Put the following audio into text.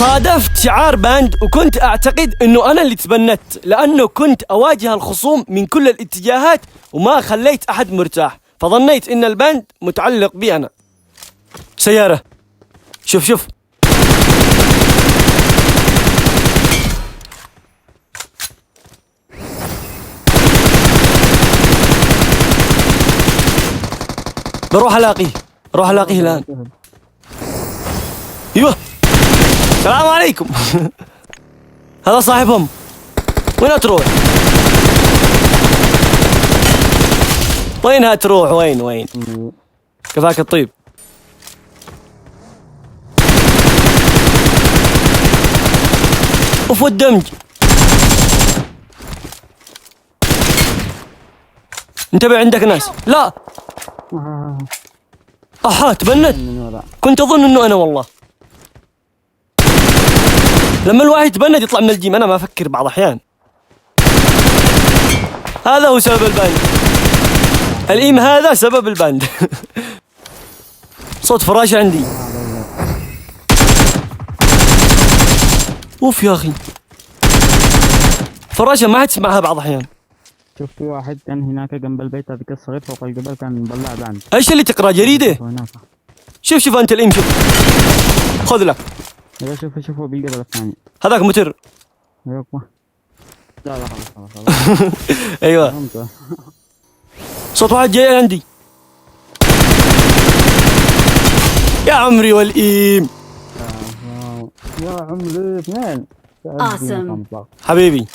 صادفت شعار باند وكنت أعتقد أنه أنا اللي تبنت، لأنه كنت أواجه الخصوم من كل الاتجاهات وما خليت أحد مرتاح، فظنيت أن الباند متعلق بي أنا. سيارة، شوف شوف. بروح ألاقيه الآن. ايوه، السلام عليكم. هذا صاحبهم. وين تروح؟ وين هتروح؟ وين كفاك الطيب. اوف الدمج. انتبه عندك ناس. لا اها تبند. كنت اظن انه انا والله. لما الواحد يتبند يطلع من الجيم، انا ما افكر بعض احيان. هذا هو سبب الباند. الإيم هذا سبب الباند. صوت فراشة عندي. اوف يا اخي، فراشة ما تسمعها بعض احيان. شوف في واحد كان هناك جنب البيت هذيك الصغير فوق الجبل كان مبلع باند. ايش اللي تقرا جريدة؟ شوف انت الإيم، شوف خذ لك. ايوه شوفوا بالجبل الثاني. هذاك متر. ايوه لا خلاص. ايوه صوت واحد جاي عندي. يا عمري والإيم. يا عمري اثنين. Awesome. حبيبي.